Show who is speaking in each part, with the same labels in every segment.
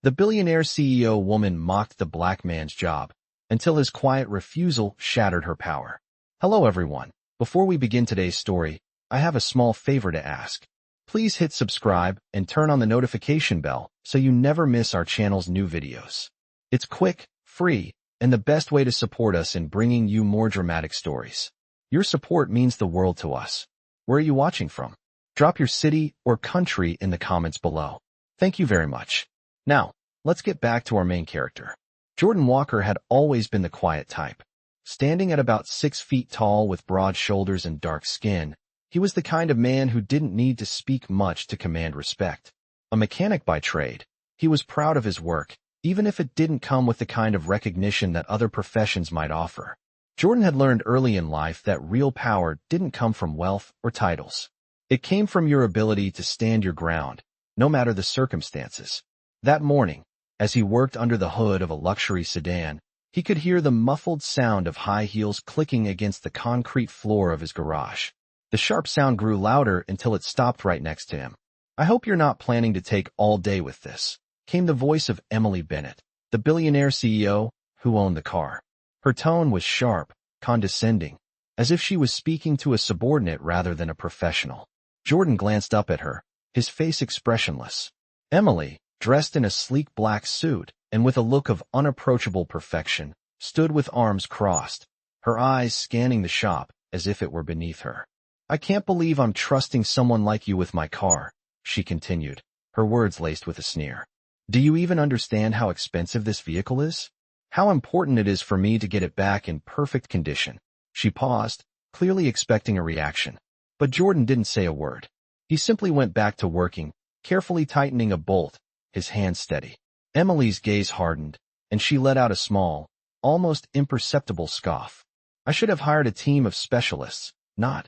Speaker 1: The billionaire CEO woman mocked the black man's job until his quiet refusal shattered her power. Hello everyone. Before we begin today's story, I have a small favor to ask. Please hit subscribe and turn on the notification bell so you never miss our channel's new videos. It's quick, free, and the best way to support us in bringing you more dramatic stories. Your support means the world to us. Where are you watching from? Drop your city or country in the comments below. Thank you very much. Now, let's get back to our main character. Jordan Walker had always been the quiet type. Standing at about 6 feet tall with broad shoulders and dark skin, he was the kind of man who didn't need to speak much to command respect. A mechanic by trade, he was proud of his work, even if it didn't come with the kind of recognition that other professions might offer. Jordan had learned early in life that real power didn't come from wealth or titles. It came from your ability to stand your ground, no matter the circumstances. That morning, as he worked under the hood of a luxury sedan, he could hear the muffled sound of high heels clicking against the concrete floor of his garage. The sharp sound grew louder until it stopped right next to him. "I hope you're not planning to take all day with this," came the voice of Emily Bennett, the billionaire CEO who owned the car. Her tone was sharp, condescending, as if she was speaking to a subordinate rather than a professional. Jordan glanced up at her, his face expressionless. Emily, dressed in a sleek black suit and with a look of unapproachable perfection, stood with arms crossed, her eyes scanning the shop as if it were beneath her. "I can't believe I'm trusting someone like you with my car," she continued, her words laced with a sneer. "Do you even understand how expensive this vehicle is? How important it is for me to get it back in perfect condition?" She paused, clearly expecting a reaction. But Jordan didn't say a word. He simply went back to working, carefully tightening a bolt, his hand steady. Emily's gaze hardened, and she let out a small, almost imperceptible scoff. "I should have hired a team of specialists, not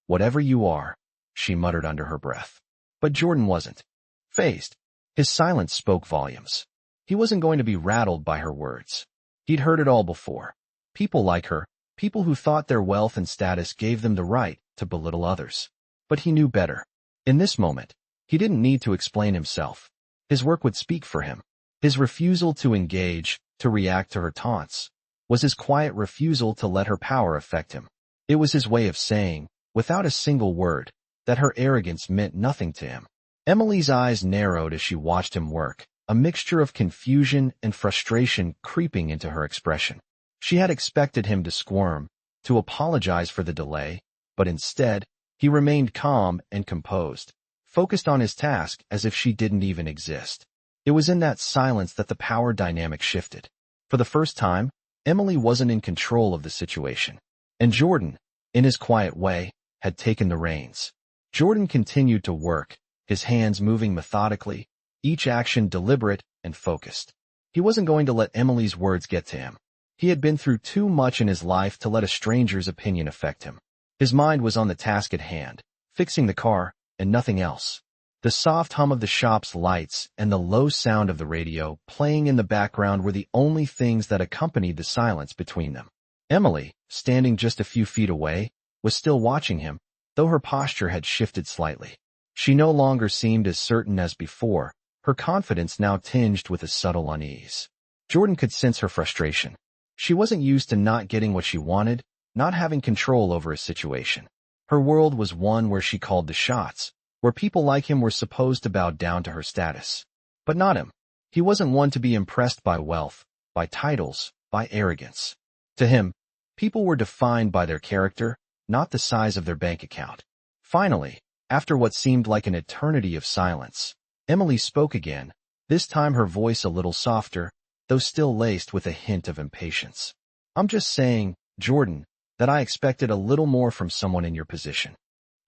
Speaker 1: whatever you are," she muttered under her breath. But Jordan wasn't fazed. His silence spoke volumes. He wasn't going to be rattled by her words. He'd heard it all before. People like her, people who thought their wealth and status gave them the right to belittle others. But he knew better. In this moment, he didn't need to explain himself. His work would speak for him. His refusal to engage, to react to her taunts, was his quiet refusal to let her power affect him. It was his way of saying, without a single word, that her arrogance meant nothing to him. Emily's eyes narrowed as she watched him work, a mixture of confusion and frustration creeping into her expression. She had expected him to squirm, to apologize for the delay, but instead, he remained calm and composed, focused on his task as if she didn't even exist. It was in that silence that the power dynamic shifted. For the first time, Emily wasn't in control of the situation. And Jordan, in his quiet way, had taken the reins. Jordan continued to work, his hands moving methodically, each action deliberate and focused. He wasn't going to let Emily's words get to him. He had been through too much in his life to let a stranger's opinion affect him. His mind was on the task at hand, fixing the car, and nothing else. The soft hum of the shop's lights and the low sound of the radio playing in the background were the only things that accompanied the silence between them. Emily, standing just a few feet away, was still watching him, though her posture had shifted slightly. She no longer seemed as certain as before, her confidence now tinged with a subtle unease. Jordan could sense her frustration. She wasn't used to not getting what she wanted, not having control over a situation. Her world was one where she called the shots, where people like him were supposed to bow down to her status. But not him. He wasn't one to be impressed by wealth, by titles, by arrogance. To him, people were defined by their character, not the size of their bank account. Finally, after what seemed like an eternity of silence, Emily spoke again, this time her voice a little softer, though still laced with a hint of impatience. "I'm just saying, Jordan, that I expected a little more from someone in your position."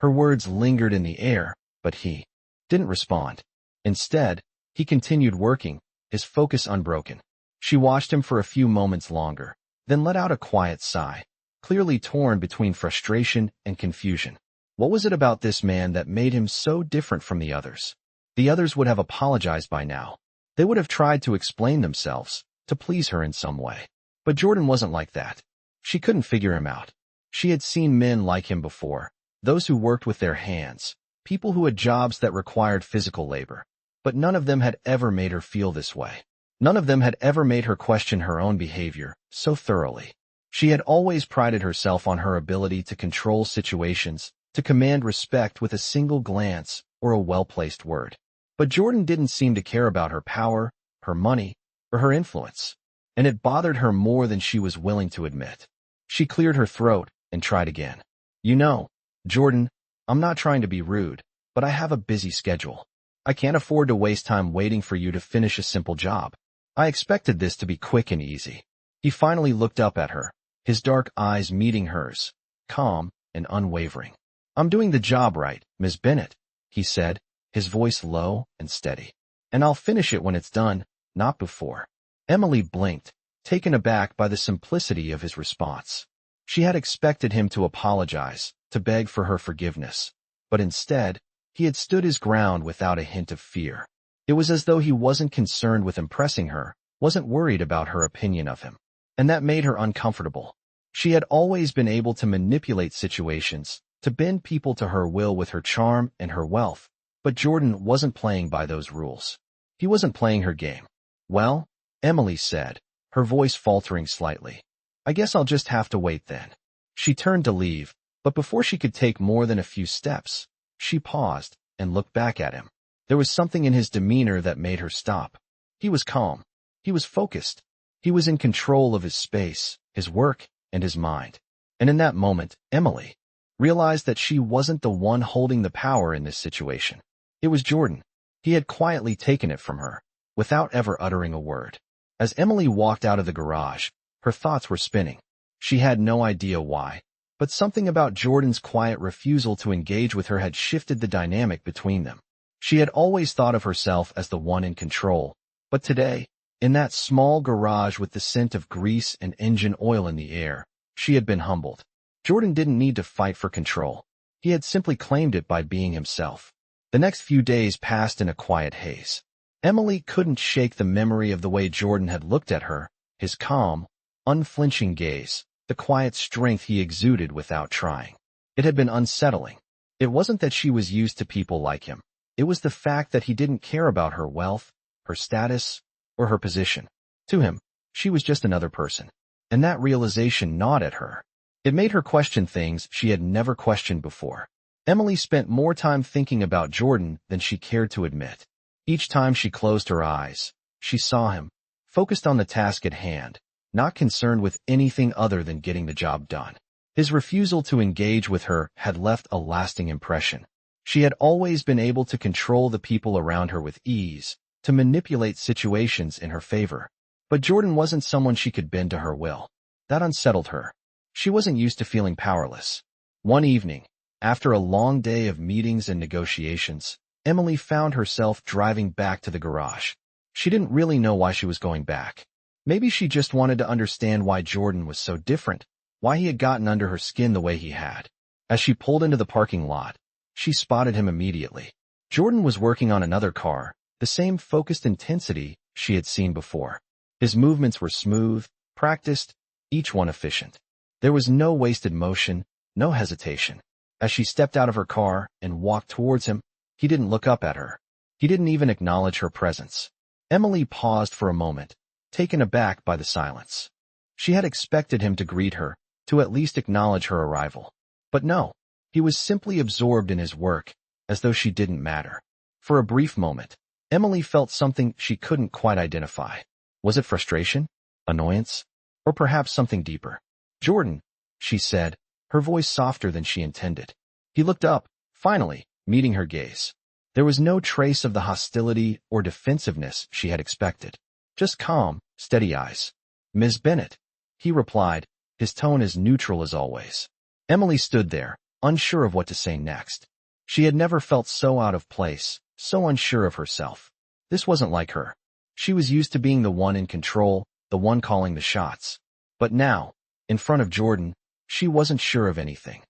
Speaker 1: Her words lingered in the air, but he didn't respond. Instead, he continued working, his focus unbroken. She watched him for a few moments longer, then let out a quiet sigh, clearly torn between frustration and confusion. What was it about this man that made him so different from the others? The others would have apologized by now. They would have tried to explain themselves, to please her in some way. But Jordan wasn't like that. She couldn't figure him out. She had seen men like him before, those who worked with their hands, people who had jobs that required physical labor. but none of them had ever made her feel this way. None of them had ever made her question her own behavior so thoroughly. She had always prided herself on her ability to control situations, to command respect with a single glance or a well-placed word. But Jordan didn't seem to care about her power, her money, or her influence, and it bothered her more than she was willing to admit. She cleared her throat and tried again. You know, Jordan, I'm not trying to be rude, but I have a busy schedule. I can't afford to waste time waiting for you to finish a simple job. I expected this to be quick and easy. He finally looked up at her, his dark eyes meeting hers, calm and unwavering. I'm doing the job right, Ms. Bennett, he said, his voice low and steady. And I'll finish it when it's done, not before. Emily blinked, taken aback by the simplicity of his response. She had expected him to apologize, to beg for her forgiveness. But instead, he had stood his ground without a hint of fear. It was as though he wasn't concerned with impressing her, wasn't worried about her opinion of him. And that made her uncomfortable. She had always been able to manipulate situations, to bend people to her will with her charm and her wealth. But Jordan wasn't playing by those rules. He wasn't playing her game. Well, Emily said, her voice faltering slightly. I guess I'll just have to wait then. She turned to leave, but before she could take more than a few steps, she paused and looked back at him. There was something in his demeanor that made her stop. He was calm. He was focused. He was in control of his space, his work, and his mind. And in that moment, Emily realized that she wasn't the one holding the power in this situation. It was Jordan. He had quietly taken it from her, without ever uttering a word. As Emily walked out of the garage, her thoughts were spinning. She had no idea why, but something about Jordan's quiet refusal to engage with her had shifted the dynamic between them. She had always thought of herself as the one in control, but today, in that small garage with the scent of grease and engine oil in the air, she had been humbled. Jordan didn't need to fight for control. He had simply claimed it by being himself. The next few days passed in a quiet haze. Emily couldn't shake the memory of the way Jordan had looked at her, his calm, unflinching gaze, the quiet strength he exuded without trying. It had been unsettling. It wasn't that she was used to people like him. It was the fact that he didn't care about her wealth, her status, or her position. To him, she was just another person. And that realization gnawed at her. It made her question things she had never questioned before. Emily spent more time thinking about Jordan than she cared to admit. Each time she closed her eyes, she saw him, focused on the task at hand, not concerned with anything other than getting the job done. His refusal to engage with her had left a lasting impression. She had always been able to control the people around her with ease, to manipulate situations in her favor. But Jordan wasn't someone she could bend to her will. That unsettled her. She wasn't used to feeling powerless. One evening, after a long day of meetings and negotiations, Emily found herself driving back to the garage. She didn't really know why she was going back. Maybe she just wanted to understand why Jordan was so different, why he had gotten under her skin the way he had. As she pulled into the parking lot, she spotted him immediately. Jordan was working on another car, the same focused intensity she had seen before. His movements were smooth, practiced, each one efficient. There was no wasted motion, no hesitation. As she stepped out of her car and walked towards him, he didn't look up at her. He didn't even acknowledge her presence. Emily paused for a moment, taken aback by the silence. She had expected him to greet her, to at least acknowledge her arrival. But no, he was simply absorbed in his work, as though she didn't matter. For a brief moment, Emily felt something she couldn't quite identify. Was it frustration? Annoyance? Or perhaps something deeper? Jordan, she said, her voice softer than she intended. He looked up, finally, meeting her gaze. There was no trace of the hostility or defensiveness she had expected. Just calm, steady eyes. Ms. Bennett, he replied, his tone as neutral as always. Emily stood there, unsure of what to say next. She had never felt so out of place, so unsure of herself. This wasn't like her. She was used to being the one in control, the one calling the shots. But now, in front of Jordan, she wasn't sure of anything.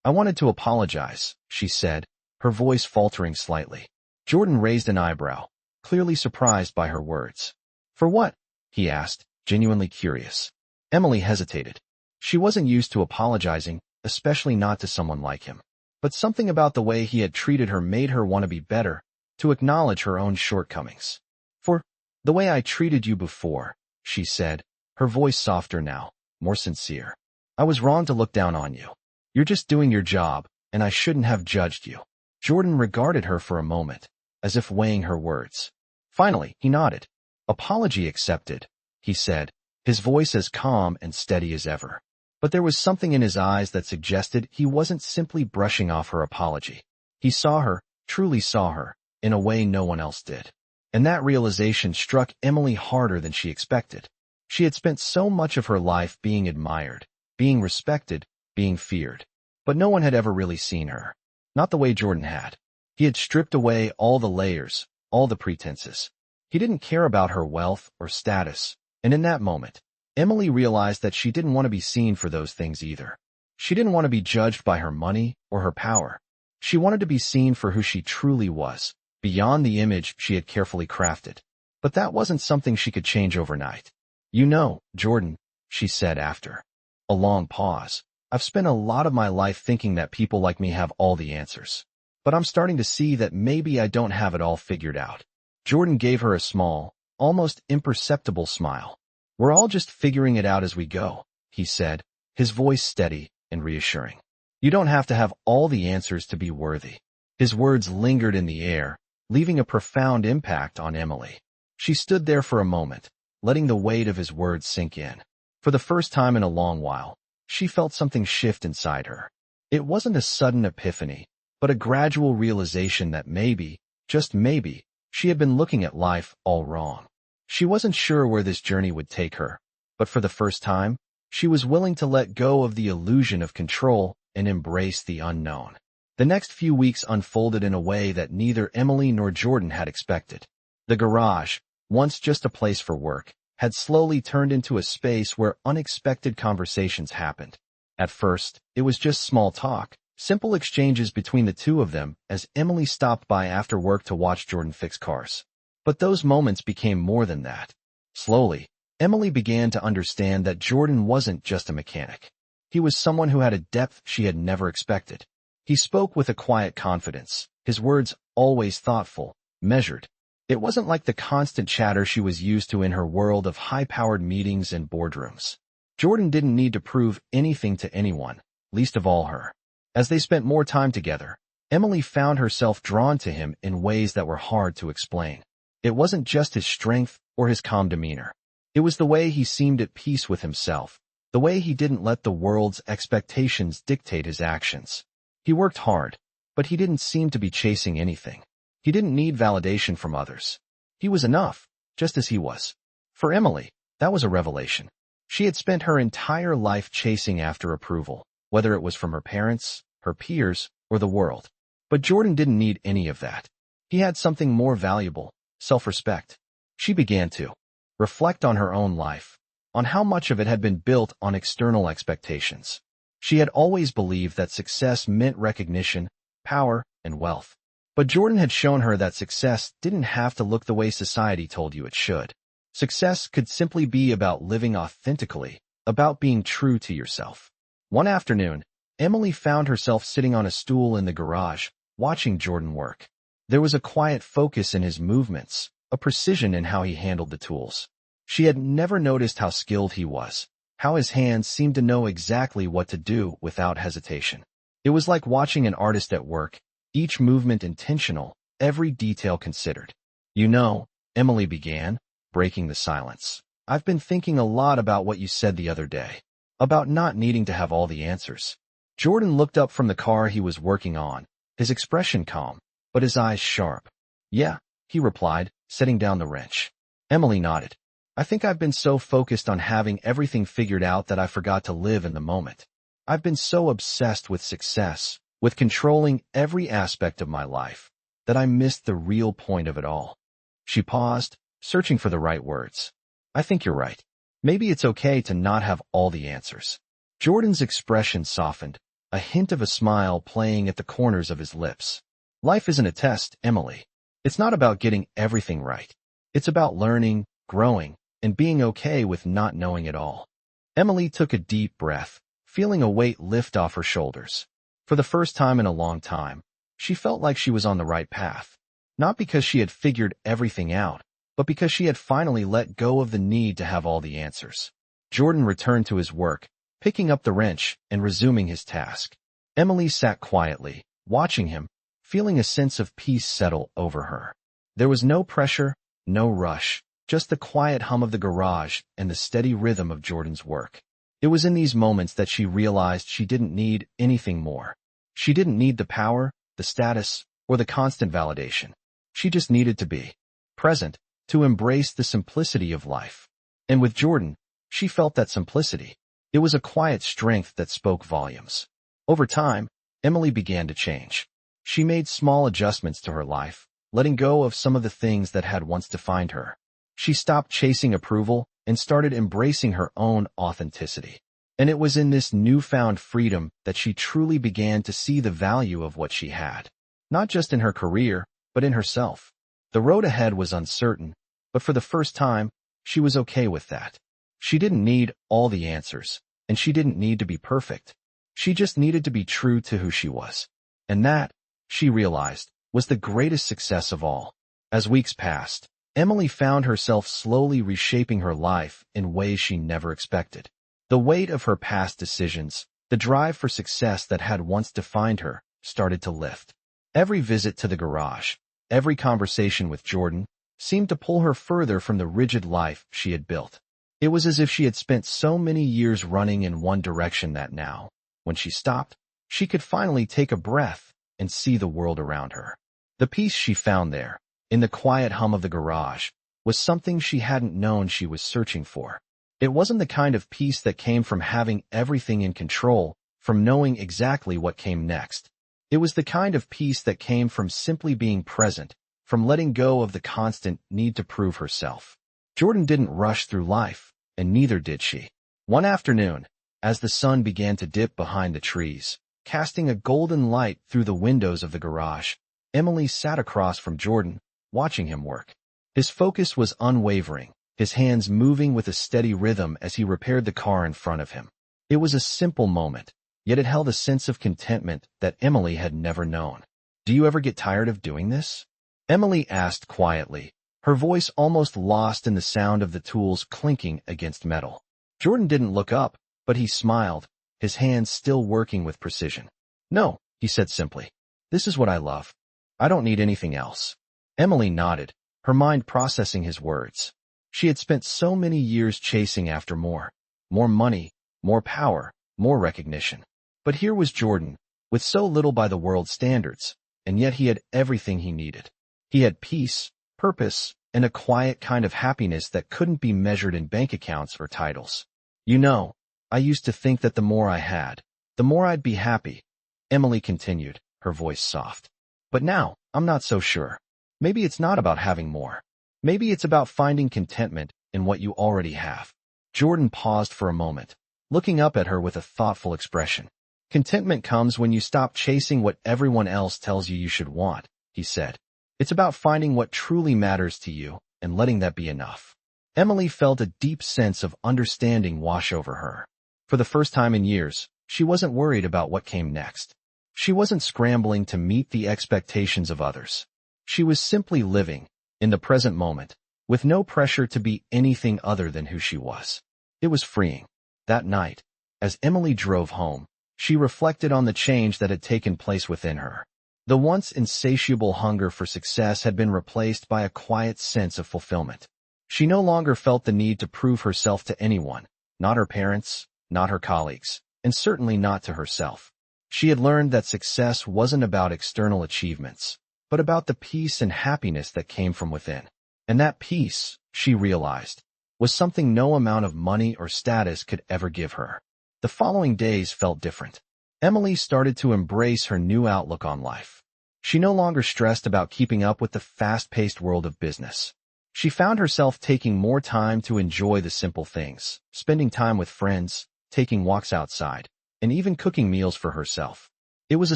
Speaker 1: I wanted to apologize, she said, her voice faltering slightly. Jordan raised an eyebrow, clearly surprised by her words. For what? He asked, genuinely curious. Emily hesitated. She wasn't used to apologizing, especially not to someone like him. But something about the way he had treated her made her want to be better, to acknowledge her own shortcomings. For the way I treated you before, she said, her voice softer now, more sincere. I was wrong to look down on you. You're just doing your job, and I shouldn't have judged you. Jordan regarded her for a moment, as if weighing her words. Finally, he nodded. Apology accepted, he said, his voice as calm and steady as ever. But there was something in his eyes that suggested he wasn't simply brushing off her apology. He saw her, truly saw her, in a way no one else did. And that realization struck Emily harder than she expected. She had spent so much of her life being admired, being respected, being feared. But no one had ever really seen her. Not the way Jordan had. He had stripped away all the layers, all the pretenses. He didn't care about her wealth or status, and in that moment, Emily realized that she didn't want to be seen for those things either. She didn't want to be judged by her money or her power. She wanted to be seen for who she truly was, beyond the image she had carefully crafted. But that wasn't something she could change overnight. You know, Jordan, she said after a long pause, I've spent a lot of my life thinking that people like me have all the answers. But I'm starting to see that maybe I don't have it all figured out. Jordan gave her a small, almost imperceptible smile. We're all just figuring it out as we go, he said, his voice steady and reassuring. You don't have to have all the answers to be worthy. His words lingered in the air, leaving a profound impact on Emily. She stood there for a moment, letting the weight of his words sink in. For the first time in a long while, she felt something shift inside her. It wasn't a sudden epiphany, but a gradual realization that maybe, just maybe, she had been looking at life all wrong. She wasn't sure where this journey would take her, but for the first time, she was willing to let go of the illusion of control and embrace the unknown. The next few weeks unfolded in a way that neither Emily nor Jordan had expected. The garage, once just a place for work, had slowly turned into a space where unexpected conversations happened. At first, it was just small talk, simple exchanges between the two of them as Emily stopped by after work to watch Jordan fix cars. But those moments became more than that. Slowly, Emily began to understand that Jordan wasn't just a mechanic. He was someone who had a depth she had never expected. He spoke with a quiet confidence, his words always thoughtful, measured. It wasn't like the constant chatter she was used to in her world of high-powered meetings and boardrooms. Jordan didn't need to prove anything to anyone, least of all her. As they spent more time together, Emily found herself drawn to him in ways that were hard to explain. It wasn't just his strength or his calm demeanor. It was the way he seemed at peace with himself, the way he didn't let the world's expectations dictate his actions. He worked hard, but he didn't seem to be chasing anything. He didn't need validation from others. He was enough, just as he was. For Emily, that was a revelation. She had spent her entire life chasing after approval, whether it was from her parents, her peers, or the world. But Jordan didn't need any of that. He had something more valuable, self-respect. She began to reflect on her own life, on how much of it had been built on external expectations. She had always believed that success meant recognition, power, and wealth. But Jordan had shown her that success didn't have to look the way society told you it should. Success could simply be about living authentically, about being true to yourself. One afternoon, Emily found herself sitting on a stool in the garage, watching Jordan work. There was a quiet focus in his movements, a precision in how he handled the tools. She had never noticed how skilled he was, how his hands seemed to know exactly what to do without hesitation. It was like watching an artist at work, each movement intentional, every detail considered. You know, Emily began, breaking the silence. I've been thinking a lot about what you said the other day, about not needing to have all the answers. Jordan looked up from the car he was working on, his expression calm, but his eyes sharp. Yeah, he replied, setting down the wrench. Emily nodded. I think I've been so focused on having everything figured out that I forgot to live in the moment. I've been so obsessed with success, with controlling every aspect of my life, that I missed the real point of it all. She paused, searching for the right words. I think you're right. Maybe it's okay to not have all the answers. Jordan's expression softened, a hint of a smile playing at the corners of his lips. Life isn't a test, Emily. It's not about getting everything right. It's about learning, growing, and being okay with not knowing it all. Emily took a deep breath, feeling a weight lift off her shoulders. For the first time in a long time, she felt like she was on the right path. Not because she had figured everything out, but because she had finally let go of the need to have all the answers. Jordan returned to his work, picking up the wrench and resuming his task. Emily sat quietly, watching him, feeling a sense of peace settle over her. There was no pressure, no rush, just the quiet hum of the garage and the steady rhythm of Jordan's work. It was in these moments that she realized she didn't need anything more. She didn't need the power, the status, or the constant validation. She just needed to be present, to embrace the simplicity of life. And with Jordan, she felt that simplicity. It was a quiet strength that spoke volumes. Over time, Emily began to change. She made small adjustments to her life, letting go of some of the things that had once defined her. She stopped chasing approval and started embracing her own authenticity. And it was in this newfound freedom that she truly began to see the value of what she had. Not just in her career, but in herself. The road ahead was uncertain, but for the first time, she was okay with that. She didn't need all the answers, and she didn't need to be perfect. She just needed to be true to who she was. And that, she realized, was the greatest success of all. As weeks passed, Emily found herself slowly reshaping her life in ways she never expected. The weight of her past decisions, the drive for success that had once defined her, started to lift. Every visit to the garage, every conversation with Jordan, seemed to pull her further from the rigid life she had built. It was as if she had spent so many years running in one direction that now, when she stopped, she could finally take a breath and see the world around her. The peace she found there, in the quiet hum of the garage, was something she hadn't known she was searching for. It wasn't the kind of peace that came from having everything in control, from knowing exactly what came next. It was the kind of peace that came from simply being present, from letting go of the constant need to prove herself. Jordan didn't rush through life, and neither did she. One afternoon, as the sun began to dip behind the trees, casting a golden light through the windows of the garage, Emily sat across from Jordan, watching him work. His focus was unwavering, his hands moving with a steady rhythm as he repaired the car in front of him. It was a simple moment, yet it held a sense of contentment that Emily had never known. "Do you ever get tired of doing this?" Emily asked quietly, her voice almost lost in the sound of the tools clinking against metal. Jordan didn't look up, but he smiled, his hands still working with precision. "No," he said simply. "This is what I love. I don't need anything else." Emily nodded, her mind processing his words. She had spent so many years chasing after more money, more power, more recognition. But here was Jordan, with so little by the world's standards, and yet he had everything he needed. He had peace, purpose, and a quiet kind of happiness that couldn't be measured in bank accounts or titles. "You know, I used to think that the more I had, the more I'd be happy," Emily continued, her voice soft. "But now, I'm not so sure. Maybe it's not about having more. Maybe it's about finding contentment in what you already have." Jordan paused for a moment, looking up at her with a thoughtful expression. "Contentment comes when you stop chasing what everyone else tells you should want," he said. "It's about finding what truly matters to you and letting that be enough." Emily felt a deep sense of understanding wash over her. For the first time in years, she wasn't worried about what came next. She wasn't scrambling to meet the expectations of others. She was simply living, in the present moment, with no pressure to be anything other than who she was. It was freeing. That night, as Emily drove home, she reflected on the change that had taken place within her. The once insatiable hunger for success had been replaced by a quiet sense of fulfillment. She no longer felt the need to prove herself to anyone, not her parents, not her colleagues, and certainly not to herself. She had learned that success wasn't about external achievements, but about the peace and happiness that came from within. And that peace, she realized, was something no amount of money or status could ever give her. The following days felt different. Emily started to embrace her new outlook on life. She no longer stressed about keeping up with the fast-paced world of business. She found herself taking more time to enjoy the simple things, spending time with friends, taking walks outside, and even cooking meals for herself. It was a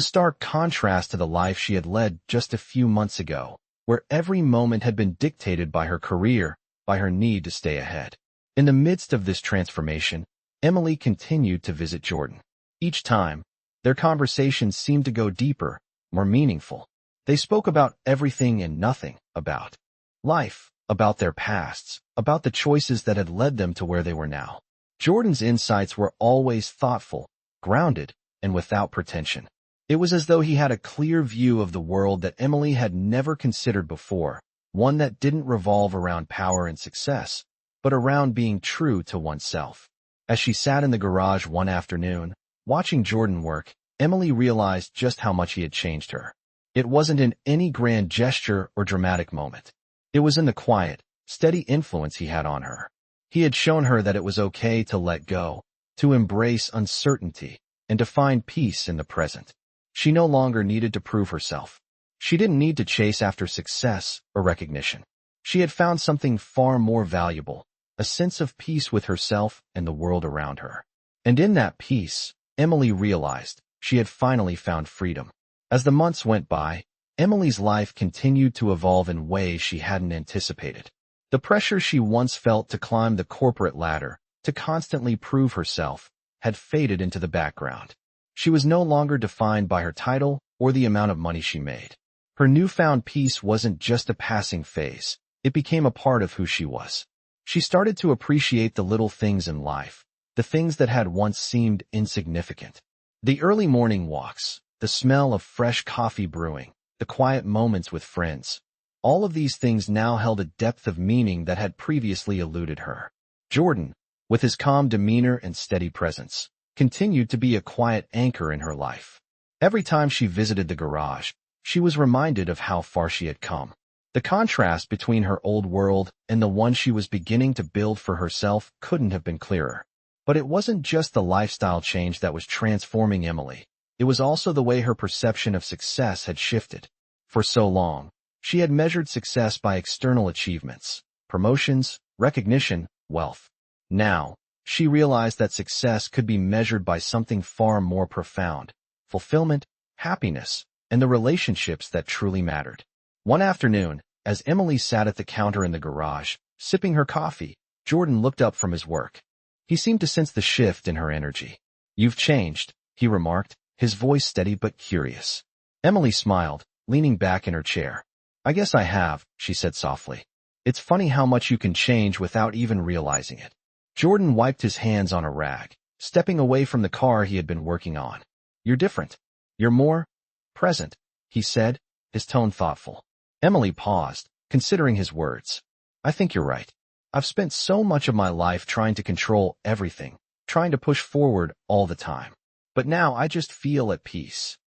Speaker 1: stark contrast to the life she had led just a few months ago, where every moment had been dictated by her career, by her need to stay ahead. In the midst of this transformation, Emily continued to visit Jordan. Each time, their conversations seemed to go deeper, more meaningful. They spoke about everything and nothing, about life, about their pasts, about the choices that had led them to where they were now. Jordan's insights were always thoughtful, grounded, and without pretension. It was as though he had a clear view of the world that Emily had never considered before, one that didn't revolve around power and success, but around being true to oneself. As she sat in the garage one afternoon, watching Jordan work, Emily realized just how much he had changed her. It wasn't in any grand gesture or dramatic moment. It was in the quiet, steady influence he had on her. He had shown her that it was okay to let go, to embrace uncertainty, and to find peace in the present. She no longer needed to prove herself. She didn't need to chase after success or recognition. She had found something far more valuable, a sense of peace with herself and the world around her. And in that peace, Emily realized she had finally found freedom. As the months went by, Emily's life continued to evolve in ways she hadn't anticipated. The pressure she once felt to climb the corporate ladder, to constantly prove herself, had faded into the background. She was no longer defined by her title or the amount of money she made. Her newfound peace wasn't just a passing phase. It became a part of who she was. She started to appreciate the little things in life, the things that had once seemed insignificant. The early morning walks, the smell of fresh coffee brewing, the quiet moments with friends. All of these things now held a depth of meaning that had previously eluded her. Jordan, with his calm demeanor and steady presence, continued to be a quiet anchor in her life. Every time she visited the garage, she was reminded of how far she had come. The contrast between her old world and the one she was beginning to build for herself couldn't have been clearer. But it wasn't just the lifestyle change that was transforming Emily. It was also the way her perception of success had shifted. For so long, she had measured success by external achievements, promotions, recognition, wealth. Now, she realized that success could be measured by something far more profound: fulfillment, happiness, and the relationships that truly mattered. One afternoon, as Emily sat at the counter in the garage, sipping her coffee, Jordan looked up from his work. He seemed to sense the shift in her energy. "You've changed," he remarked, his voice steady but curious. Emily smiled, leaning back in her chair. "I guess I have," she said softly. "It's funny how much you can change without even realizing it." Jordan wiped his hands on a rag, stepping away from the car he had been working on. "You're different. You're more present," he said, his tone thoughtful. Emily paused, considering his words. "I think you're right. I've spent so much of my life trying to control everything, trying to push forward all the time. But now I just feel at peace."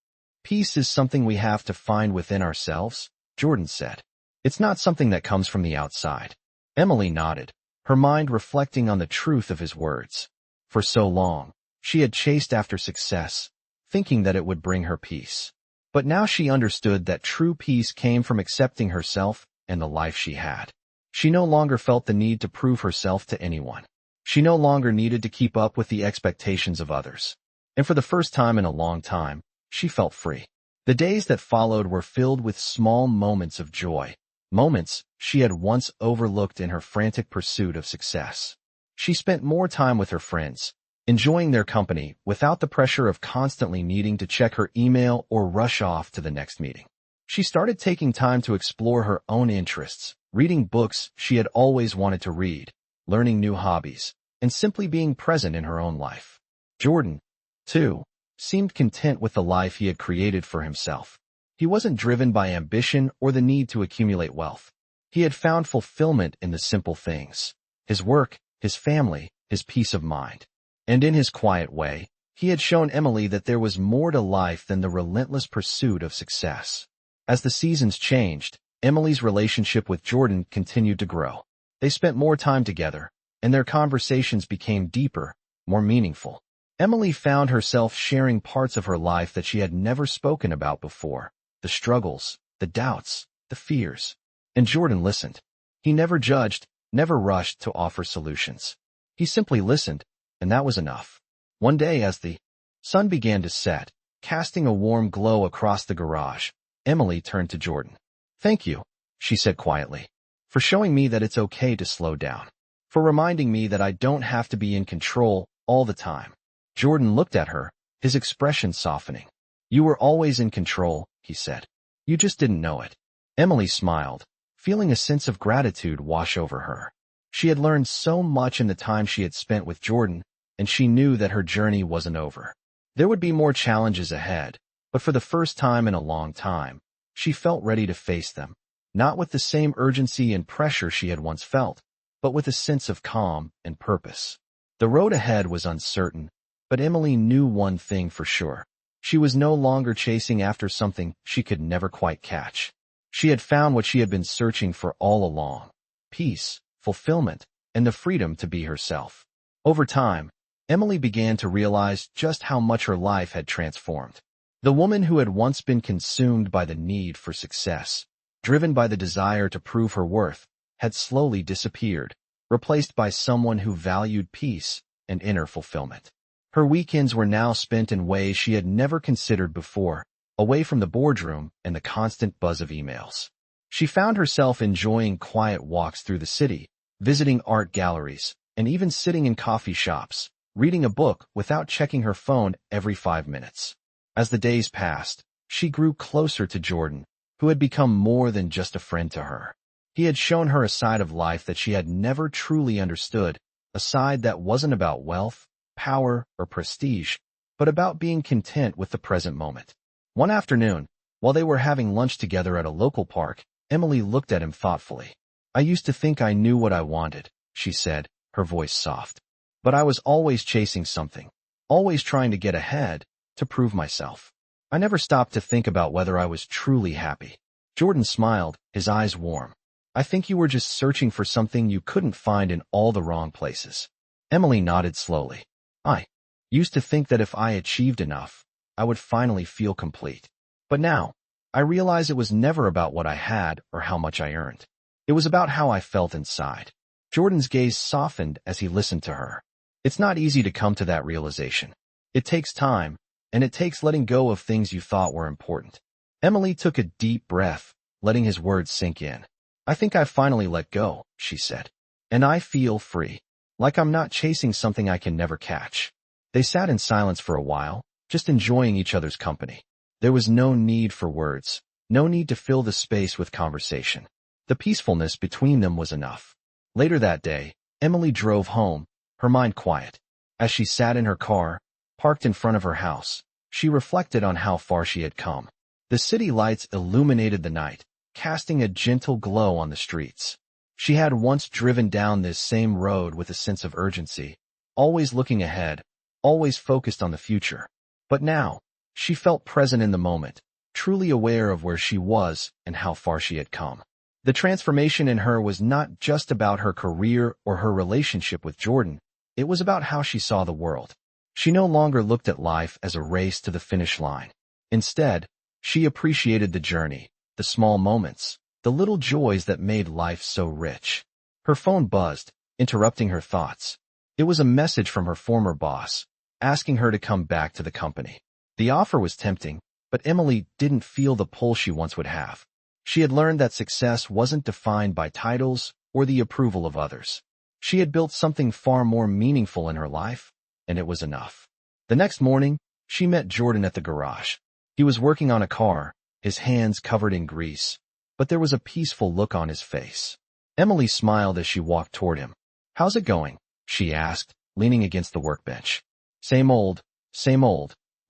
Speaker 1: "Peace is something we have to find within ourselves," Jordan said. "It's not something that comes from the outside." Emily nodded, her mind reflecting on the truth of his words. For so long, she had chased after success, thinking that it would bring her peace. But now she understood that true peace came from accepting herself and the life she had. She no longer felt the need to prove herself to anyone. She no longer needed to keep up with the expectations of others. And for the first time in a long time, she felt free. The days that followed were filled with small moments of joy, moments she had once overlooked in her frantic pursuit of success. She spent more time with her friends, enjoying their company without the pressure of constantly needing to check her email or rush off to the next meeting. She started taking time to explore her own interests, reading books she had always wanted to read, learning new hobbies, and simply being present in her own life. Jordan, too, seemed content with the life he had created for himself. He wasn't driven by ambition or the need to accumulate wealth. He had found fulfillment in the simple things: his work, his family, his peace of mind. And in his quiet way, he had shown Emily that there was more to life than the relentless pursuit of success. As the seasons changed, Emily's relationship with Jordan continued to grow. They spent more time together, and their conversations became deeper, more meaningful. Emily found herself sharing parts of her life that she had never spoken about before: the struggles, the doubts, the fears. And Jordan listened. He never judged, never rushed to offer solutions. He simply listened, and that was enough. One day, as the sun began to set, casting a warm glow across the garage, Emily turned to Jordan. "Thank you," she said quietly, "for showing me that it's okay to slow down, for reminding me that I don't have to be in control all the time." Jordan looked at her, his expression softening. "You were always in control," he said. You just didn't know it. Emily smiled, feeling a sense of gratitude wash over her. She had learned so much in the time she had spent with Jordan, and she knew that her journey wasn't over. There would be more challenges ahead, but for the first time in a long time, she felt ready to face them, not with the same urgency and pressure she had once felt, but with a sense of calm and purpose. The road ahead was uncertain, but Emily knew one thing for sure. She was no longer chasing after something she could never quite catch. She had found what she had been searching for all along: peace, fulfillment, and the freedom to be herself. Over time, Emily began to realize just how much her life had transformed. The woman who had once been consumed by the need for success, driven by the desire to prove her worth, had slowly disappeared, replaced by someone who valued peace and inner fulfillment. Her weekends were now spent in ways she had never considered before, away from the boardroom and the constant buzz of emails. She found herself enjoying quiet walks through the city, visiting art galleries, and even sitting in coffee shops, reading a book without checking her phone every 5 minutes. As the days passed, she grew closer to Jordan, who had become more than just a friend to her. He had shown her a side of life that she had never truly understood, a side that wasn't about wealth, power, or prestige, but about being content with the present moment. One afternoon, while they were having lunch together at a local park, Emily looked at him thoughtfully. "I used to think I knew what I wanted," she said, her voice soft. "But I was always chasing something, always trying to get ahead, to prove myself. I never stopped to think about whether I was truly happy." Jordan smiled, his eyes warm. "I think you were just searching for something you couldn't find in all the wrong places." Emily nodded slowly. "I used to think that if I achieved enough, I would finally feel complete. But now, I realize it was never about what I had or how much I earned. It was about how I felt inside." Jordan's gaze softened as he listened to her. It's not easy to come to that realization. It takes time, and it takes letting go of things you thought were important. Emily took a deep breath, letting his words sink in. "I think I finally let go," she said. "And I feel free, like I'm not chasing something I can never catch." They sat in silence for a while, just enjoying each other's company. There was no need for words, no need to fill the space with conversation. The peacefulness between them was enough. Later that day, Emily drove home, her mind quiet. As she sat in her car, parked in front of her house, she reflected on how far she had come. The city lights illuminated the night, casting a gentle glow on the streets. She had once driven down this same road with a sense of urgency, always looking ahead, always focused on the future. But now, she felt present in the moment, truly aware of where she was and how far she had come. The transformation in her was not just about her career or her relationship with Jordan, it was about how she saw the world. She no longer looked at life as a race to the finish line. Instead, she appreciated the journey, the small moments, the little joys that made life so rich. Her phone buzzed, interrupting her thoughts. It was a message from her former boss, asking her to come back to the company. The offer was tempting, but Emily didn't feel the pull she once would have. She had learned that success wasn't defined by titles or the approval of others. She had built something far more meaningful in her life, and it was enough. The next morning, she met Jordan at the garage. He was working on a car, his hands covered in grease, but there was a peaceful look on his face. Emily smiled as she walked toward him. "How's it going?" she asked, leaning against the workbench. Same old,"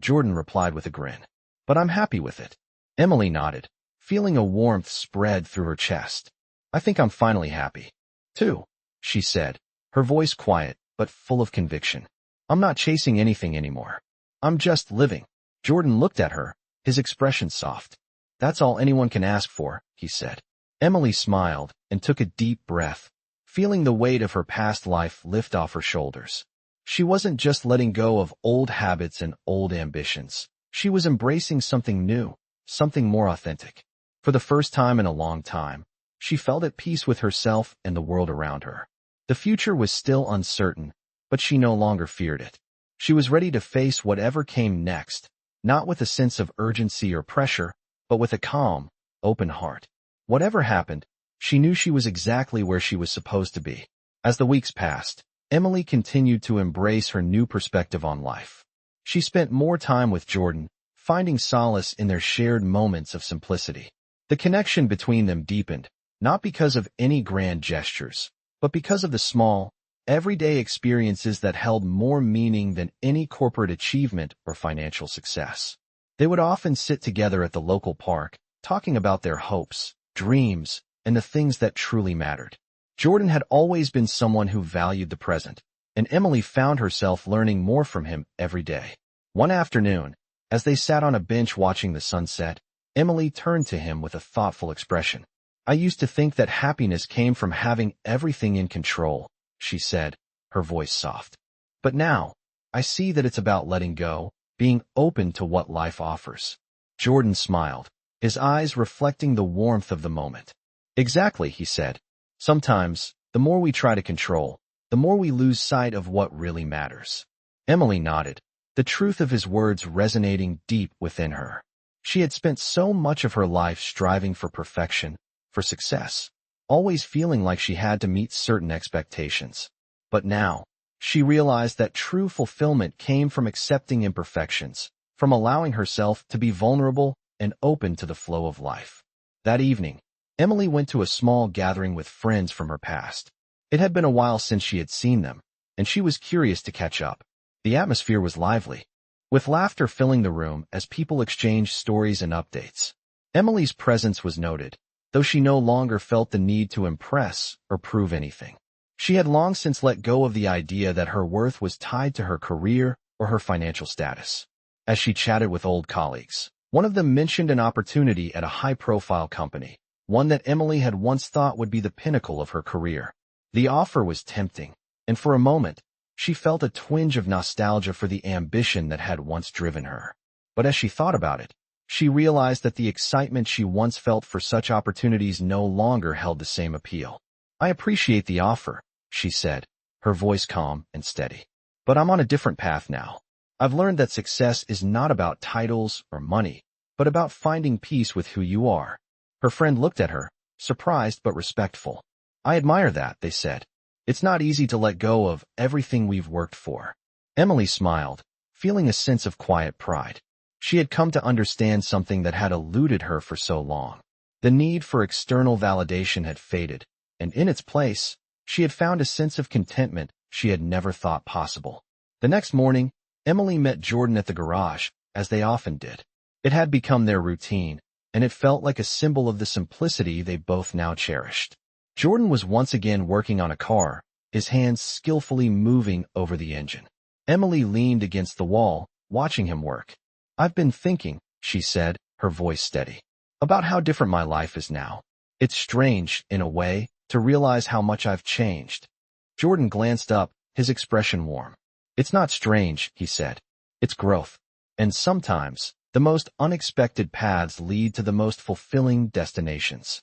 Speaker 1: Jordan replied with a grin. "But I'm happy with it." Emily nodded, feeling a warmth spread through her chest. "I think I'm finally happy, too," she said, her voice quiet but full of conviction. "I'm not chasing anything anymore. I'm just living." Jordan looked at her, his expression soft. "That's all anyone can ask for," he said. Emily smiled and took a deep breath, feeling the weight of her past life lift off her shoulders. She wasn't just letting go of old habits and old ambitions. She was embracing something new, something more authentic. For the first time in a long time, she felt at peace with herself and the world around her. The future was still uncertain, but she no longer feared it. She was ready to face whatever came next, not with a sense of urgency or pressure, but with a calm, open heart. Whatever happened, she knew she was exactly where she was supposed to be. As the weeks passed, Emily continued to embrace her new perspective on life. She spent more time with Jordan, finding solace in their shared moments of simplicity. The connection between them deepened, not because of any grand gestures, but because of the small, everyday experiences that held more meaning than any corporate achievement or financial success. They would often sit together at the local park, talking about their hopes, dreams, and the things that truly mattered. Jordan had always been someone who valued the present, and Emily found herself learning more from him every day. One afternoon, as they sat on a bench watching the sunset, Emily turned to him with a thoughtful expression. "I used to think that happiness came from having everything in control," she said, her voice soft. "But now, I see that it's about letting go, being open to what life offers." Jordan smiled, his eyes reflecting the warmth of the moment. "Exactly," he said. "Sometimes, the more we try to control, the more we lose sight of what really matters." Emily nodded, the truth of his words resonating deep within her. She had spent so much of her life striving for perfection, for success, always feeling like she had to meet certain expectations. But now, she realized that true fulfillment came from accepting imperfections, from allowing herself to be vulnerable and open to the flow of life. That evening, Emily went to a small gathering with friends from her past. It had been a while since she had seen them, and she was curious to catch up. The atmosphere was lively, with laughter filling the room as people exchanged stories and updates. Emily's presence was noted, though she no longer felt the need to impress or prove anything. She had long since let go of the idea that her worth was tied to her career or her financial status. As she chatted with old colleagues, one of them mentioned an opportunity at a high-profile company, one that Emily had once thought would be the pinnacle of her career. The offer was tempting, and for a moment, she felt a twinge of nostalgia for the ambition that had once driven her. But as she thought about it, she realized that the excitement she once felt for such opportunities no longer held the same appeal. "I appreciate the offer," she said, her voice calm and steady. "But I'm on a different path now. I've learned that success is not about titles or money, but about finding peace with who you are." Her friend looked at her, surprised but respectful. "I admire that," they said. "It's not easy to let go of everything we've worked for." Emily smiled, feeling a sense of quiet pride. She had come to understand something that had eluded her for so long. The need for external validation had faded, and in its place, she had found a sense of contentment she had never thought possible. The next morning, Emily met Jordan at the garage, as they often did. It had become their routine, and it felt like a symbol of the simplicity they both now cherished. Jordan was once again working on a car, his hands skillfully moving over the engine. Emily leaned against the wall, watching him work. "I've been thinking," she said, her voice steady, "about how different my life is now. It's strange, in a way, to realize how much I've changed." Jordan glanced up, his expression warm. "It's not strange," he said. "It's growth. And sometimes, the most unexpected paths lead to the most fulfilling destinations."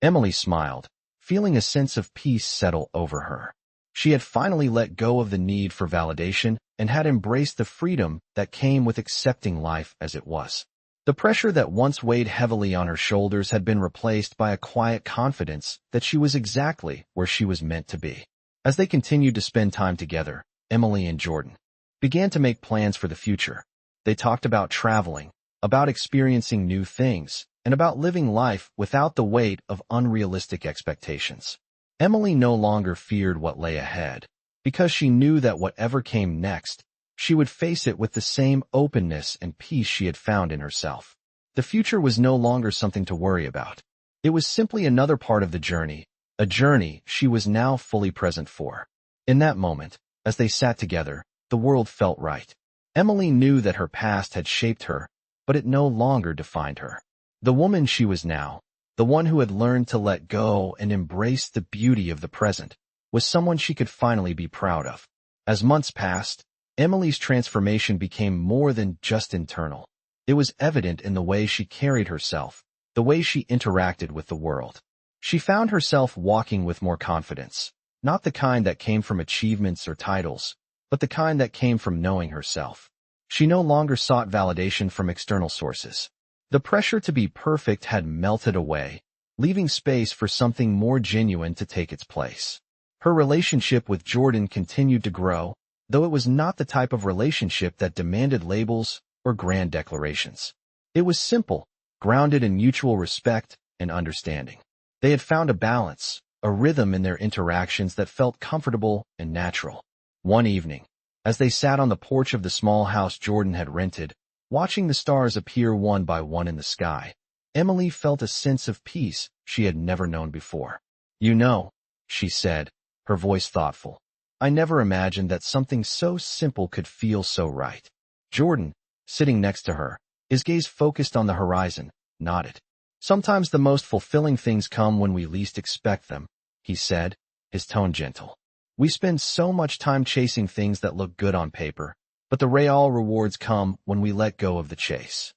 Speaker 1: Emily smiled, feeling a sense of peace settle over her. She had finally let go of the need for validation and had embraced the freedom that came with accepting life as it was. The pressure that once weighed heavily on her shoulders had been replaced by a quiet confidence that she was exactly where she was meant to be. As they continued to spend time together, Emily and Jordan began to make plans for the future. They talked about traveling, about experiencing new things, and about living life without the weight of unrealistic expectations. Emily no longer feared what lay ahead, because she knew that whatever came next, she would face it with the same openness and peace she had found in herself. The future was no longer something to worry about. It was simply another part of the journey, a journey she was now fully present for. In that moment, as they sat together, the world felt right. Emily knew that her past had shaped her, but it no longer defined her. The woman she was now, the one who had learned to let go and embrace the beauty of the present, was someone she could finally be proud of. As months passed, Emily's transformation became more than just internal. It was evident in the way she carried herself, the way she interacted with the world. She found herself walking with more confidence, not the kind that came from achievements or titles, but the kind that came from knowing herself. She no longer sought validation from external sources. The pressure to be perfect had melted away, leaving space for something more genuine to take its place. Her relationship with Jordan continued to grow, though it was not the type of relationship that demanded labels or grand declarations. It was simple, grounded in mutual respect and understanding. They had found a balance, a rhythm in their interactions that felt comfortable and natural. One evening, as they sat on the porch of the small house Jordan had rented, watching the stars appear one by one in the sky, Emily felt a sense of peace she had never known before. "You know," she said, her voice thoughtful, "I never imagined that something so simple could feel so right." Jordan, sitting next to her, his gaze focused on the horizon, nodded. "Sometimes the most fulfilling things come when we least expect them," he said, his tone gentle. "We spend so much time chasing things that look good on paper, but the real rewards come when we let go of the chase."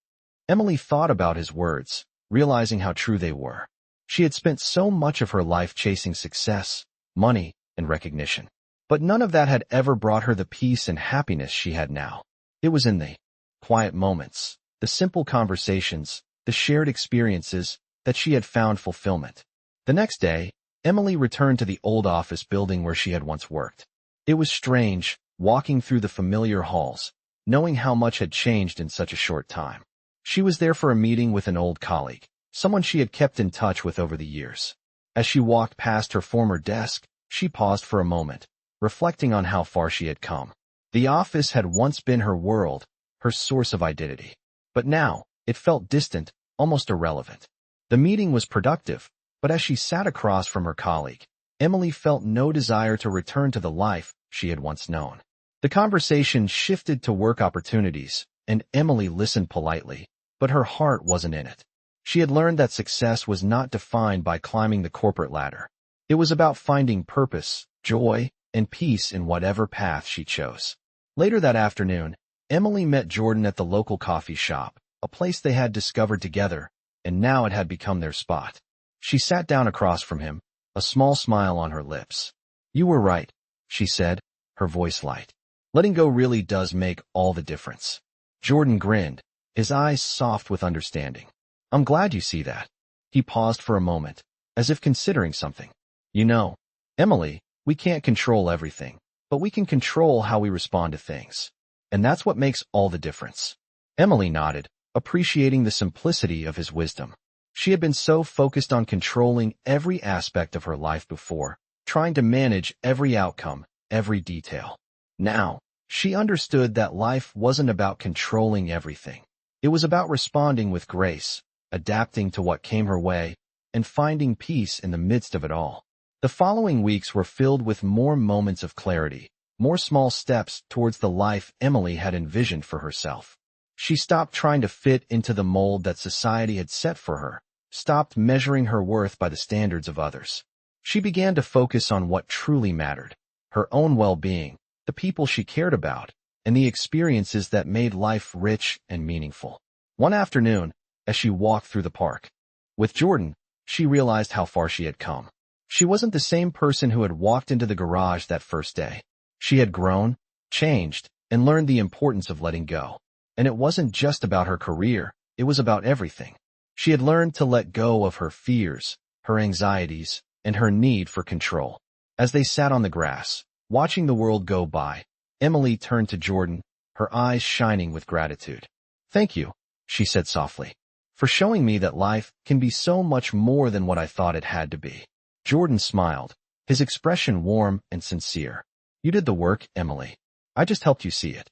Speaker 1: Emily thought about his words, realizing how true they were. She had spent so much of her life chasing success, money, and recognition. But none of that had ever brought her the peace and happiness she had now. It was in the quiet moments, the simple conversations, the shared experiences, that she had found fulfillment. The next day, Emily returned to the old office building where she had once worked. It was strange, walking through the familiar halls, knowing how much had changed in such a short time. She was there for a meeting with an old colleague, someone she had kept in touch with over the years. As she walked past her former desk, she paused for a moment, reflecting on how far she had come. The office had once been her world, her source of identity. But now, it felt distant, almost irrelevant. The meeting was productive, but as she sat across from her colleague, Emily felt no desire to return to the life she had once known. The conversation shifted to work opportunities, and Emily listened politely, but her heart wasn't in it. She had learned that success was not defined by climbing the corporate ladder. It was about finding purpose, joy, and peace in whatever path she chose. Later that afternoon, Emily met Jordan at the local coffee shop, a place they had discovered together, and now it had become their spot. She sat down across from him, a small smile on her lips. "You were right," she said, her voice light. "Letting go really does make all the difference." Jordan grinned, his eyes soft with understanding. "I'm glad you see that." He paused for a moment, as if considering something. "You know, Emily, we can't control everything, but we can control how we respond to things. And that's what makes all the difference." Emily nodded, appreciating the simplicity of his wisdom. She had been so focused on controlling every aspect of her life before, trying to manage every outcome, every detail. Now, she understood that life wasn't about controlling everything. It was about responding with grace, adapting to what came her way, and finding peace in the midst of it all. The following weeks were filled with more moments of clarity, more small steps towards the life Emily had envisioned for herself. She stopped trying to fit into the mold that society had set for her, stopped measuring her worth by the standards of others. She began to focus on what truly mattered, her own well-being, the people she cared about, and the experiences that made life rich and meaningful. One afternoon, as she walked through the park with Jordan, she realized how far she had come. She wasn't the same person who had walked into the garage that first day. She had grown, changed, and learned the importance of letting go. And it wasn't just about her career, it was about everything. She had learned to let go of her fears, her anxieties, and her need for control. As they sat on the grass, watching the world go by, Emily turned to Jordan, her eyes shining with gratitude. "Thank you," she said softly, "for showing me that life can be so much more than what I thought it had to be." Jordan smiled, his expression warm and sincere. "You did the work, Emily. I just helped you see it."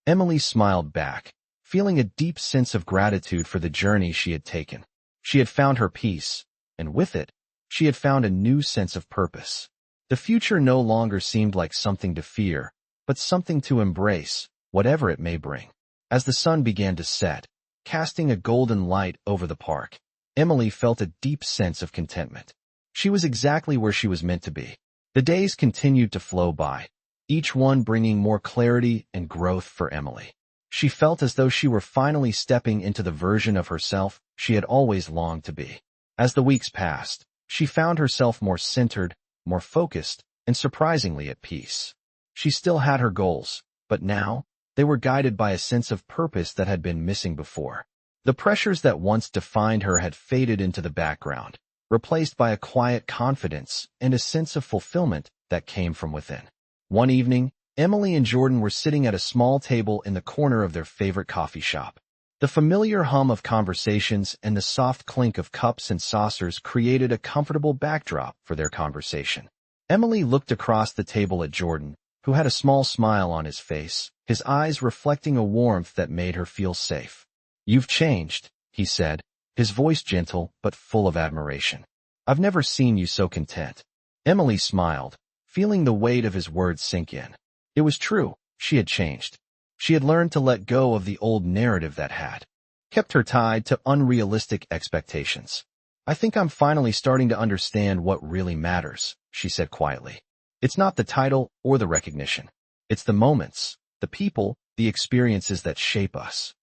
Speaker 1: Emily smiled back, feeling a deep sense of gratitude for the journey she had taken. She had found her peace, and with it, she had found a new sense of purpose. The future no longer seemed like something to fear, but something to embrace, whatever it may bring. As the sun began to set, casting a golden light over the park, Emily felt a deep sense of contentment. She was exactly where she was meant to be. The days continued to flow by, each one bringing more clarity and growth for Emily. She felt as though she were finally stepping into the version of herself she had always longed to be. As the weeks passed, she found herself more centered, more focused, and surprisingly at peace. She still had her goals, but now, they were guided by a sense of purpose that had been missing before. The pressures that once defined her had faded into the background, replaced by a quiet confidence and a sense of fulfillment that came from within. One evening, Emily and Jordan were sitting at a small table in the corner of their favorite coffee shop. The familiar hum of conversations and the soft clink of cups and saucers created a comfortable backdrop for their conversation. Emily looked across the table at Jordan, who had a small smile on his face, his eyes reflecting a warmth that made her feel safe. "You've changed," he said, his voice gentle but full of admiration. "I've never seen you so content." Emily smiled, feeling the weight of his words sink in. It was true, she had changed. She had learned to let go of the old narrative that had kept her tied to unrealistic expectations. "I think I'm finally starting to understand what really matters," she said quietly. "It's not the title or the recognition. It's the moments, the people, the experiences that shape us."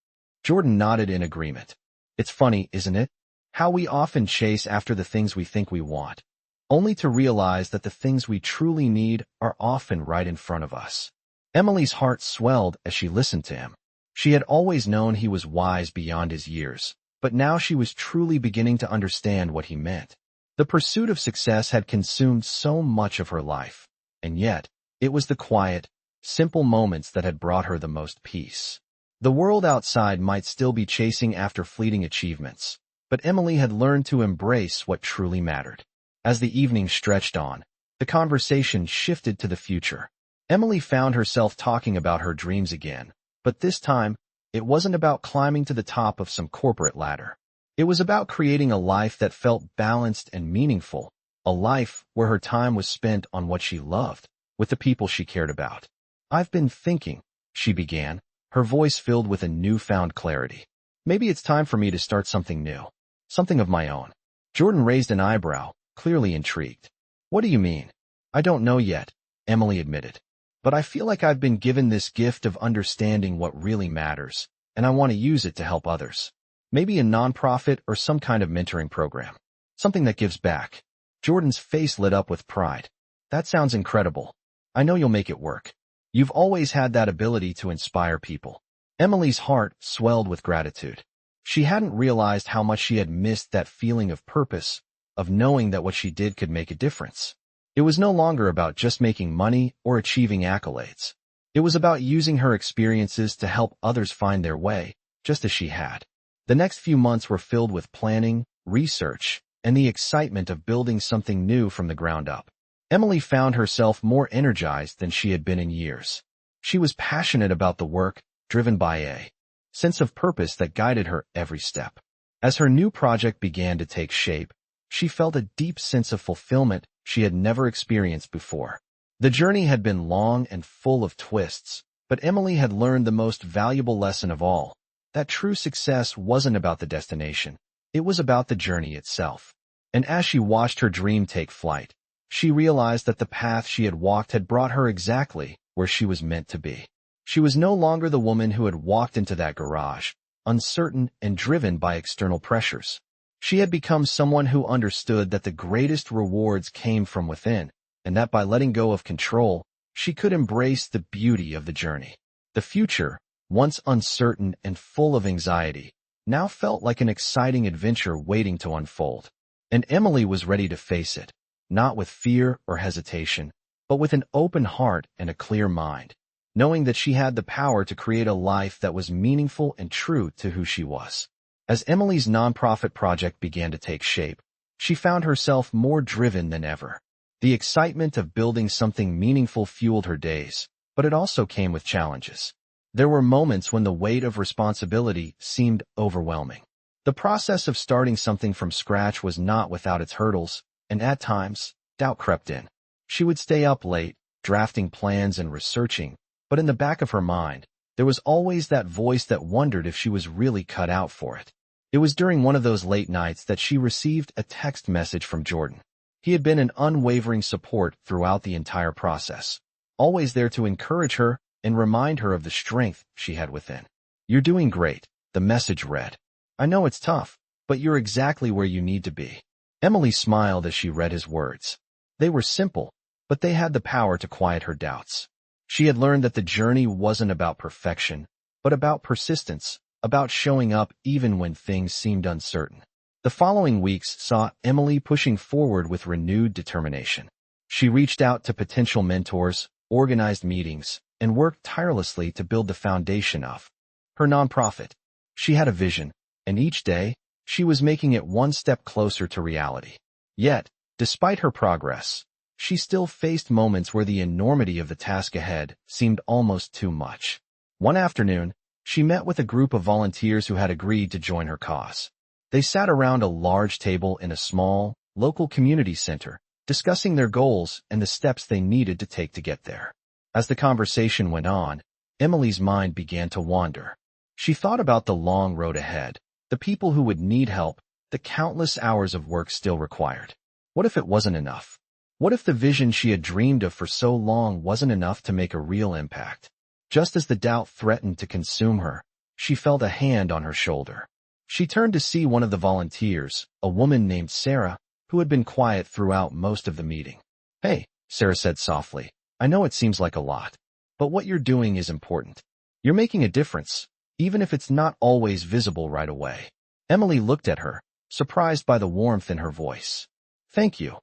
Speaker 1: Jordan nodded in agreement. "It's funny, isn't it? How we often chase after the things we think we want, only to realize that the things we truly need are often right in front of us." Emily's heart swelled as she listened to him. She had always known he was wise beyond his years, but now she was truly beginning to understand what he meant. The pursuit of success had consumed so much of her life, and yet, it was the quiet, simple moments that had brought her the most peace. The world outside might still be chasing after fleeting achievements, but Emily had learned to embrace what truly mattered. As the evening stretched on, the conversation shifted to the future. Emily found herself talking about her dreams again, but this time, it wasn't about climbing to the top of some corporate ladder. It was about creating a life that felt balanced and meaningful, a life where her time was spent on what she loved, with the people she cared about. "I've been thinking," she began, her voice filled with a newfound clarity. "Maybe it's time for me to start something new, something of my own." Jordan raised an eyebrow, clearly intrigued. "What do you mean?" "I don't know yet," Emily admitted. "But I feel like I've been given this gift of understanding what really matters, and I want to use it to help others. Maybe a nonprofit or some kind of mentoring program. Something that gives back." Jordan's face lit up with pride. "That sounds incredible. I know you'll make it work. You've always had that ability to inspire people." Emily's heart swelled with gratitude. She hadn't realized how much she had missed that feeling of purpose, of knowing that what she did could make a difference. It was no longer about just making money or achieving accolades. It was about using her experiences to help others find their way, just as she had. The next few months were filled with planning, research, and the excitement of building something new from the ground up. Emily found herself more energized than she had been in years. She was passionate about the work, driven by a sense of purpose that guided her every step. As her new project began to take shape, she felt a deep sense of fulfillment she had never experienced before. The journey had been long and full of twists, but Emily had learned the most valuable lesson of all, that true success wasn't about the destination, it was about the journey itself. And as she watched her dream take flight, she realized that the path she had walked had brought her exactly where she was meant to be. She was no longer the woman who had walked into that garage, uncertain and driven by external pressures. She had become someone who understood that the greatest rewards came from within, and that by letting go of control, she could embrace the beauty of the journey. The future, once uncertain and full of anxiety, now felt like an exciting adventure waiting to unfold. And Emily was ready to face it, not with fear or hesitation, but with an open heart and a clear mind, knowing that she had the power to create a life that was meaningful and true to who she was. As Emily's nonprofit project began to take shape, she found herself more driven than ever. The excitement of building something meaningful fueled her days, but it also came with challenges. There were moments when the weight of responsibility seemed overwhelming. The process of starting something from scratch was not without its hurdles, and at times, doubt crept in. She would stay up late, drafting plans and researching, but in the back of her mind, there was always that voice that wondered if she was really cut out for it. It was during one of those late nights that she received a text message from Jordan. He had been an unwavering support throughout the entire process, always there to encourage her and remind her of the strength she had within. "You're doing great," the message read. "I know it's tough, but you're exactly where you need to be." Emily smiled as she read his words. They were simple, but they had the power to quiet her doubts. She had learned that the journey wasn't about perfection, but about persistence, about showing up even when things seemed uncertain. The following weeks saw Emily pushing forward with renewed determination. She reached out to potential mentors, organized meetings, and worked tirelessly to build the foundation of her nonprofit. She had a vision, and each day, she was making it one step closer to reality. Yet, despite her progress, she still faced moments where the enormity of the task ahead seemed almost too much. One afternoon, she met with a group of volunteers who had agreed to join her cause. They sat around a large table in a small, local community center, discussing their goals and the steps they needed to take to get there. As the conversation went on, Emily's mind began to wander. She thought about the long road ahead, the people who would need help, the countless hours of work still required. What if it wasn't enough? What if the vision she had dreamed of for so long wasn't enough to make a real impact? Just as the doubt threatened to consume her, she felt a hand on her shoulder. She turned to see one of the volunteers, a woman named Sarah, who had been quiet throughout most of the meeting. "Hey," Sarah said softly, "I know it seems like a lot, but what you're doing is important. You're making a difference, even if it's not always visible right away." Emily looked at her, surprised by the warmth in her voice. "Thank you,"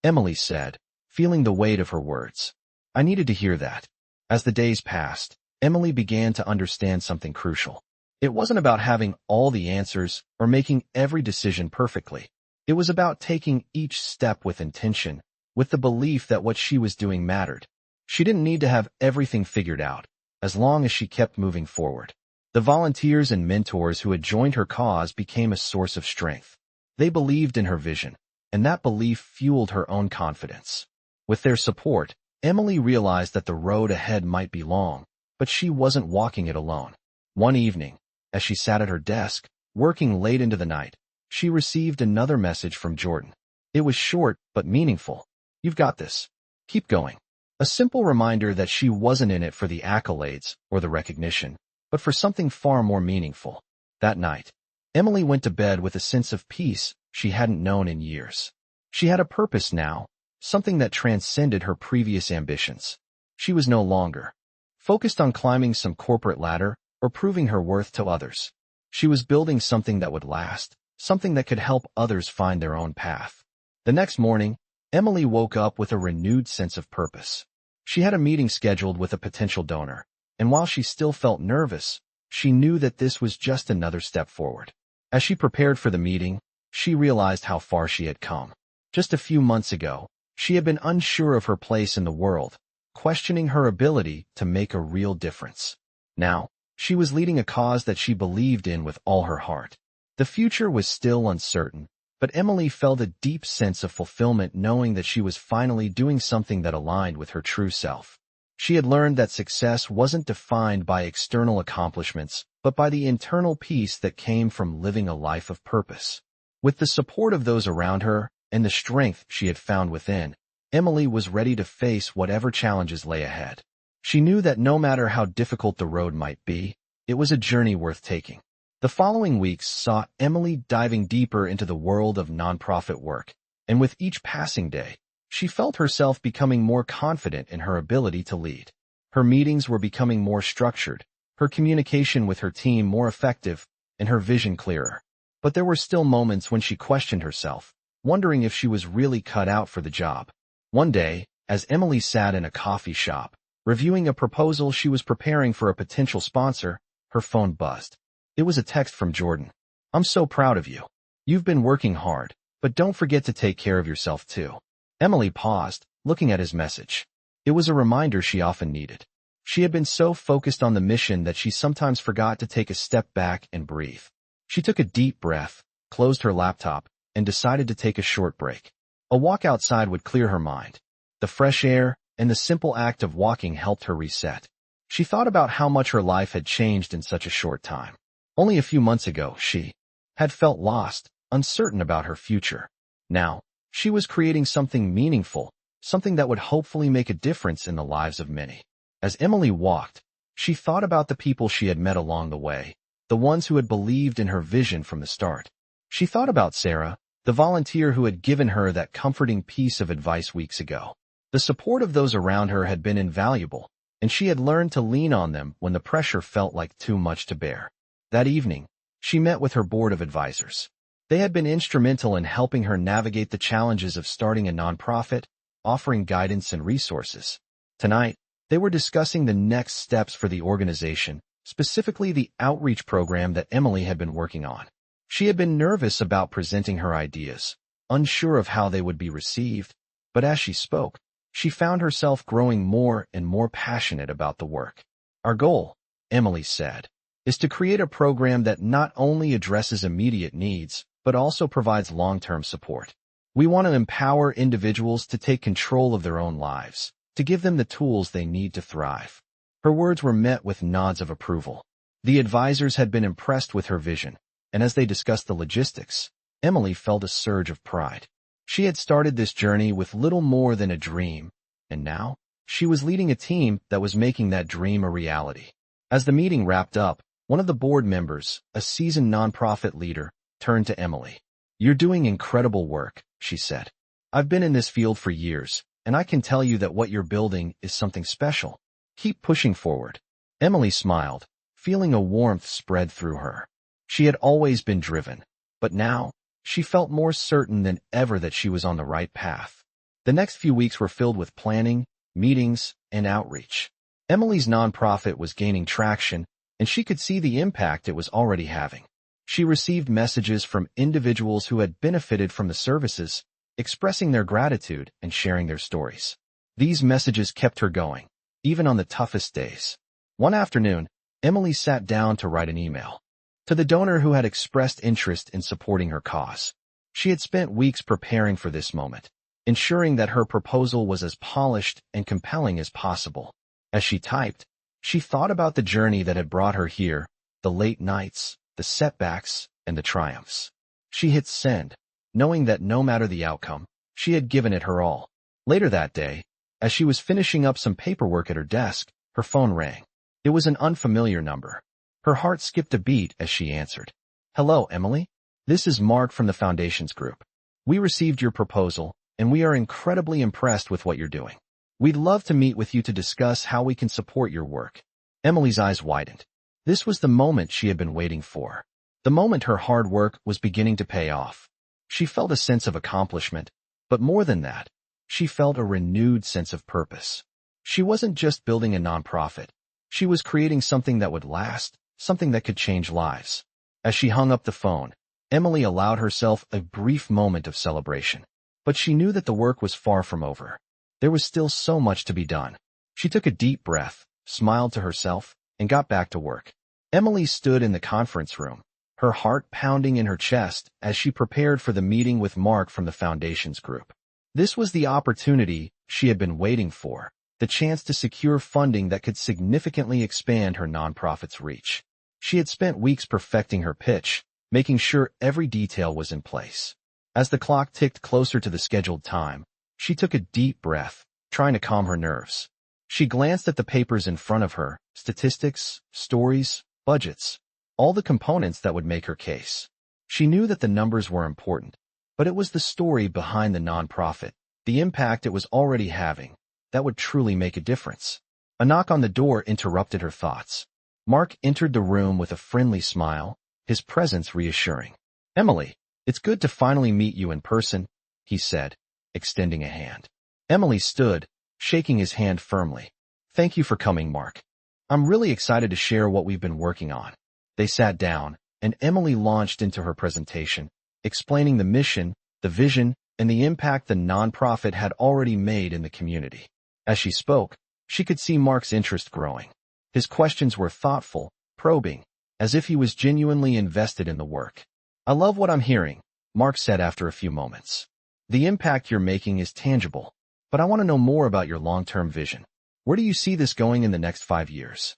Speaker 1: Emily said, feeling the weight of her words. "I needed to hear that." As the days passed, Emily began to understand something crucial. It wasn't about having all the answers or making every decision perfectly. It was about taking each step with intention, with the belief that what she was doing mattered. She didn't need to have everything figured out, as long as she kept moving forward. The volunteers and mentors who had joined her cause became a source of strength. They believed in her vision, and that belief fueled her own confidence. With their support, Emily realized that the road ahead might be long, but she wasn't walking it alone. One evening, as she sat at her desk, working late into the night, she received another message from Jordan. It was short but meaningful. "You've got this. Keep going." A simple reminder that she wasn't in it for the accolades or the recognition, but for something far more meaningful. That night, Emily went to bed with a sense of peace she hadn't known in years. She had a purpose now, something that transcended her previous ambitions. She was no longer focused on climbing some corporate ladder or proving her worth to others. She was building something that would last, something that could help others find their own path. The next morning, Emily woke up with a renewed sense of purpose. She had a meeting scheduled with a potential donor, and while she still felt nervous, she knew that this was just another step forward. As she prepared for the meeting, she realized how far she had come. Just a few months ago, she had been unsure of her place in the world, questioning her ability to make a real difference. Now, she was leading a cause that she believed in with all her heart. The future was still uncertain, but Emily felt a deep sense of fulfillment knowing that she was finally doing something that aligned with her true self. She had learned that success wasn't defined by external accomplishments, but by the internal peace that came from living a life of purpose. With the support of those around her and the strength she had found within, Emily was ready to face whatever challenges lay ahead. She knew that no matter how difficult the road might be, it was a journey worth taking. The following weeks saw Emily diving deeper into the world of nonprofit work, and with each passing day, she felt herself becoming more confident in her ability to lead. Her meetings were becoming more structured, her communication with her team more effective, and her vision clearer. But there were still moments when she questioned herself, wondering if she was really cut out for the job. One day, as Emily sat in a coffee shop, reviewing a proposal she was preparing for a potential sponsor, her phone buzzed. It was a text from Jordan. "I'm so proud of you. You've been working hard, but don't forget to take care of yourself too." Emily paused, looking at his message. It was a reminder she often needed. She had been so focused on the mission that she sometimes forgot to take a step back and breathe. She took a deep breath, closed her laptop, and decided to take a short break. A walk outside would clear her mind. The fresh air and the simple act of walking helped her reset. She thought about how much her life had changed in such a short time. Only a few months ago, she had felt lost, uncertain about her future. Now, she was creating something meaningful, something that would hopefully make a difference in the lives of many. As Emily walked, she thought about the people she had met along the way, the ones who had believed in her vision from the start. She thought about Sarah, the volunteer who had given her that comforting piece of advice weeks ago. The support of those around her had been invaluable, and she had learned to lean on them when the pressure felt like too much to bear. That evening, she met with her board of advisors. They had been instrumental in helping her navigate the challenges of starting a nonprofit, offering guidance and resources. Tonight, They were discussing the next steps for the organization, specifically the outreach program that Emily had been working on. She had been nervous about presenting her ideas, unsure of how they would be received, but as she spoke, she found herself growing more and more passionate about the work. Our goal, Emily said, is to create a program that not only addresses immediate needs, but also provides long-term support. We want to empower individuals to take control of their own lives, to give them the tools they need to thrive. Her words were met with nods of approval. The advisors had been impressed with her vision, and as they discussed the logistics, Emily felt a surge of pride. She had started this journey with little more than a dream, and now, she was leading a team that was making that dream a reality. As the meeting wrapped up, one of the board members, a seasoned nonprofit leader, turned to Emily. "You're doing incredible work," she said. "I've been in this field for years, and I can tell you that what you're building is something special. Keep pushing forward." Emily smiled, feeling a warmth spread through her. She had always been driven, but now, she felt more certain than ever that she was on the right path. The next few weeks were filled with planning, meetings, and outreach. Emily's nonprofit was gaining traction, and she could see the impact it was already having. She received messages from individuals who had benefited from the services, expressing their gratitude and sharing their stories. These messages kept her going, even on the toughest days. One afternoon, Emily sat down to write an email to the donor who had expressed interest in supporting her cause. She had spent weeks preparing for this moment, ensuring that her proposal was as polished and compelling as possible. As she typed, she thought about the journey that had brought her here, the late nights, the setbacks, and the triumphs. She hit send, knowing that no matter the outcome, she had given it her all. Later that day, as she was finishing up some paperwork at her desk, her phone rang. It was an unfamiliar number. Her heart skipped a beat as she answered. "Hello, Emily. This is Mark from the Foundations Group. We received your proposal, and we are incredibly impressed with what you're doing. We'd love to meet with you to discuss how we can support your work." Emily's eyes widened. This was the moment she had been waiting for. The moment her hard work was beginning to pay off. She felt a sense of accomplishment, but more than that, she felt a renewed sense of purpose. She wasn't just building a nonprofit. She was creating something that would last, something that could change lives. As she hung up the phone, Emily allowed herself a brief moment of celebration. But she knew that the work was far from over. There was still so much to be done. She took a deep breath, smiled to herself, and got back to work. Emily stood in the conference room, her heart pounding in her chest as she prepared for the meeting with Mark from the Foundations Group. This was the opportunity she had been waiting for, the chance to secure funding that could significantly expand her nonprofit's reach. She had spent weeks perfecting her pitch, making sure every detail was in place. As the clock ticked closer to the scheduled time, she took a deep breath, trying to calm her nerves. She glanced at the papers in front of her, statistics, stories, budgets, all the components that would make her case. She knew that the numbers were important, but it was the story behind the nonprofit, the impact it was already having, that would truly make a difference. A knock on the door interrupted her thoughts. Mark entered the room with a friendly smile, his presence reassuring. "Emily, it's good to finally meet you in person," he said, extending a hand. Emily stood, shaking his hand firmly. "Thank you for coming, Mark. I'm really excited to share what we've been working on." They sat down, and Emily launched into her presentation, explaining the mission, the vision, and the impact the nonprofit had already made in the community. As she spoke, she could see Mark's interest growing. His questions were thoughtful, probing, as if he was genuinely invested in the work. "I love what I'm hearing," Mark said after a few moments. "The impact you're making is tangible, but I want to know more about your long-term vision. Where do you see this going in the next 5 years?"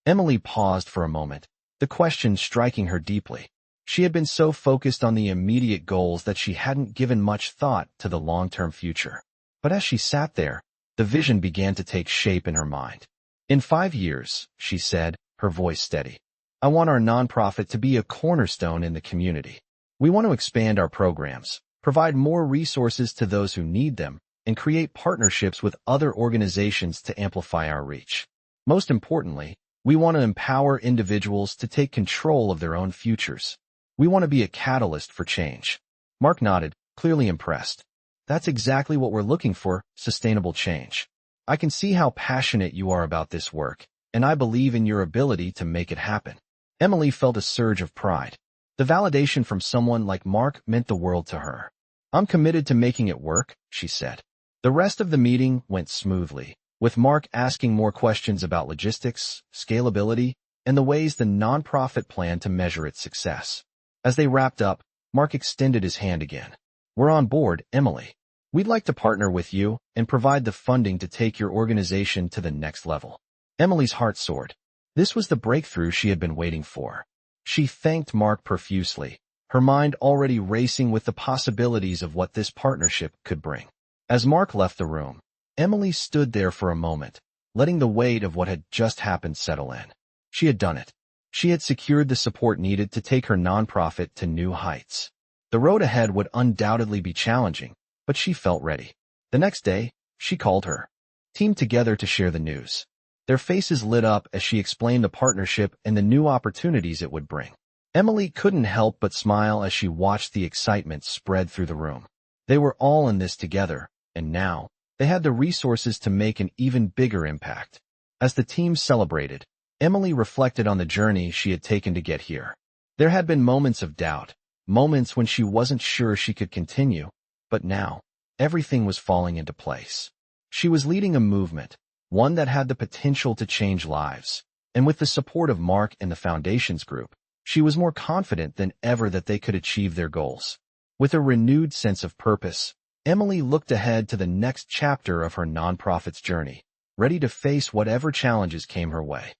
Speaker 1: Emily paused for a moment, the question striking her deeply. She had been so focused on the immediate goals that she hadn't given much thought to the long-term future. But as she sat there, the vision began to take shape in her mind. "In 5 years," she said, her voice steady, "I want our nonprofit to be a cornerstone in the community. We want to expand our programs, provide more resources to those who need them, and create partnerships with other organizations to amplify our reach. Most importantly, we want to empower individuals to take control of their own futures. We want to be a catalyst for change." Mark nodded, clearly impressed. "That's exactly what we're looking for, sustainable change. I can see how passionate you are about this work, and I believe in your ability to make it happen. Emily felt a surge of pride. The validation from someone like Mark meant the world to her. I'm committed to making it work, she said. The rest of the meeting went smoothly, with Mark asking more questions about logistics, scalability, and the ways the nonprofit planned to measure its success. As they wrapped up, Mark extended his hand again. We're on board, Emily. We'd like to partner with you and provide the funding to take your organization to the next level. Emily's heart soared. This was the breakthrough she had been waiting for. She thanked Mark profusely, her mind already racing with the possibilities of what this partnership could bring. As Mark left the room, Emily stood there for a moment, letting the weight of what had just happened settle in. She had done it. She had secured the support needed to take her nonprofit to new heights. The road ahead would undoubtedly be challenging, but she felt ready. The next day, she called her team together to share the news. Their faces lit up as she explained the partnership and the new opportunities it would bring. Emily couldn't help but smile as she watched the excitement spread through the room. They were all in this together, and now, they had the resources to make an even bigger impact. As the team celebrated, Emily reflected on the journey she had taken to get here. There had been moments of doubt, moments when she wasn't sure she could continue, but now, everything was falling into place. She was leading a movement, one that had the potential to change lives, and with the support of Mark and the Foundations Group, she was more confident than ever that they could achieve their goals. With a renewed sense of purpose, Emily looked ahead to the next chapter of her nonprofit's journey, ready to face whatever challenges came her way.